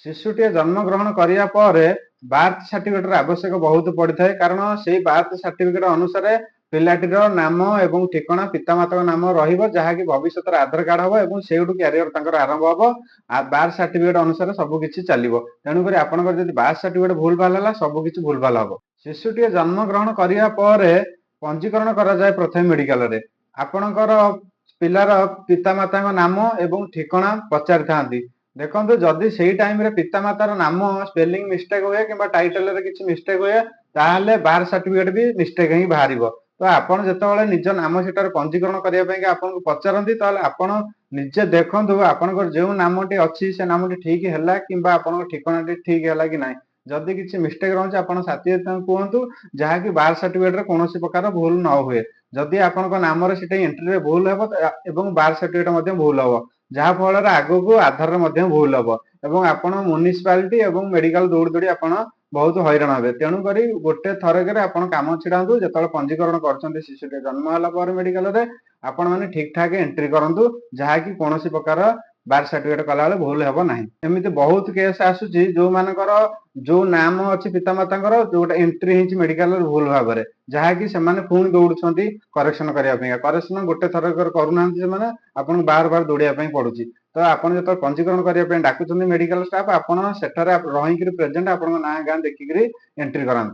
ଶିଶୁଟିଏ ଜନ୍ମଗ୍ରହଣ କରିବା ପରେ ବାର୍ଥ ସାର୍ଟିଫିକେଟର ଆବଶ୍ୟକ ବହୁତ ପଡିଥାଏ, କାରଣ ସେଇ ବାର୍ଥ ସାର୍ଟିଫିକେଟ ଅନୁସାରେ ପିଲାଟିର ନାମ ଏବଂ ଠିକଣା ପିତାମାତାଙ୍କ ନାମ ରହିବ, ଯାହାକି ଭବିଷ୍ୟତରେ ଆଧାର କାର୍ଡ ହବ ଏବଂ ସେଇଠୁ କ୍ୟାରିୟର ତାଙ୍କର ଆରମ୍ଭ ହବ। ବାର୍ଥ ସାର୍ଟିଫିକେଟ ଅନୁସାରେ ସବୁ କିଛି ଚାଲିବ। ତେଣୁକରି ଆପଣଙ୍କର ଯଦି ବାର୍ଥ ସାର୍ଟିଫିକେଟ ଭୁଲ ଭାଲ ହେଲା, ସବୁ କିଛି ଭୁଲ ଭାଲ ହବ। ଶିଶୁଟିଏ ଜନ୍ମଗ୍ରହଣ କରିବା ପରେ ପଞ୍ଜୀକରଣ କରାଯାଏ ପ୍ରଥମେ ମେଡିକାଲରେ। ଆପଣଙ୍କର ପିଲାର ପିତାମାତାଙ୍କ ନାମ ଏବଂ ଠିକଣା ପଚାରିଥାନ୍ତି। ଦେଖନ୍ତୁ, ଯଦି ସେଇ ଟାଇମରେ ପିତାମାତାର ନାମ ସ୍ପେଲିଂ ମିଷ୍ଟେକ୍ ହୁଏ କିମ୍ବା ଟାଇଟଲରେ କିଛି ମିଷ୍ଟେକ୍ ହୁଏ, ତାହେଲେ ବାର୍ଥ ସାର୍ଟିଫିକେଟ ବି ମିଷ୍ଟେକ୍ ହିଁ ବାହାରିବ। ତ ଆପଣ ଯେତେବେଳେ ନିଜ ନାମ ସେଠାରେ ପଞ୍ଜୀକରଣ କରିବା ପାଇଁ ଆପଣଙ୍କୁ ପଚାରନ୍ତି, ତାହେଲେ ଆପଣ ନିଜେ ଦେଖନ୍ତୁ ଆପଣଙ୍କର ଯେଉଁ ନାମଟି ଅଛି ସେ ନାମଟି ଠିକ ହେଲା କିମ୍ବା ଆପଣଙ୍କ ଠିକଣାଟି ଠିକ ହେଲା କି ନାହିଁ। ଯଦି କିଛି ମିଷ୍ଟେକ୍ ରହୁଛି ଆପଣ ସାଥିୀଙ୍କୁ କୁହନ୍ତୁ, ଯାହାକି ବାର୍ଥ ସାର୍ଟିଫିକେଟରେ କୌଣସି ପ୍ରକାର ଭୁଲ ନ ହୁଏ। ଯଦି ଆପଣଙ୍କ ନାମରେ ସେଟା ଏଣ୍ଟ୍ରିରେ ଭୁଲ ହେବ ଏବଂ ବାର୍ଥ ସାର୍ଟିଫିକେଟ ମଧ୍ୟ ଭୁଲ ହବ, ଯାହା ଫଳରେ ଆଗକୁ ଆଧାରରେ ମଧ୍ୟ ଭୁଲ ହବ ଏବଂ ଆପଣ ମ୍ୟୁନିସିପାଲିଟି ଏବଂ ମେଡିକାଲ ଦୌଡ଼ି ଦୌଡ଼ି ଆପଣ ବହୁତ ହଇରାଣ ହେବେ। ତେଣୁକରି ଗୋଟେ ଥରକରେ ଆପଣ କାମ ଛିଡାନ୍ତୁ। ଯେତେବେଳେ ପଞ୍ଜୀକରଣ କରୁଛନ୍ତି ଶିଶୁଟି ଜନ୍ମ ହେଲା ପରେ ମେଡିକାଲରେ, ଆପଣ ମାନେ ଠିକ ଠାକ ଏଣ୍ଟ୍ରି କରନ୍ତୁ, ଯାହାକି କୌଣସି ପ୍ରକାର ବାର୍ଥ ସାର୍ଟିଫିକେଟ କଲାବେଳେ ଭୁଲ ହେବ ନାହିଁ। ଏମିତି ବହୁତ କେସ୍ ଆସୁଛି ଯୋଉମାନଙ୍କର ଯୋଉ ନାମ ଅଛି ପିତାମାତାଙ୍କର, ଯୋଉଟା ଏଣ୍ଟ୍ରି ହେଇଛି ମେଡିକାଲରେ ଭୁଲ ଭାବରେ, ଯାହାକି ସେମାନେ ପୁଣି ଦୌଡୁଛନ୍ତି କରେକ୍ସନ କରିବା ପାଇଁ। କରେକ୍ସନ ଗୋଟେ ଥରକରେ କରୁନାହାନ୍ତି ସେମାନେ, ଆପଣଙ୍କୁ ବାର ବାର ଦୌଡ଼ିବା ପାଇଁ ପଡୁଛି। ତ ଆପଣ ଯେତେବେଳେ ପଞ୍ଜୀକରଣ କରିବା ପାଇଁ ଡାକୁଛନ୍ତି ମେଡିକାଲ ଷ୍ଟାଫ, ଆପଣ ସେଠାରେ ରହିକିରି ପ୍ରେଜେଣ୍ଟ ଆପଣଙ୍କ ନାଁ ଗାଁ ଦେଖିକିରି ଏଣ୍ଟ୍ରି କରାନ୍ତୁ।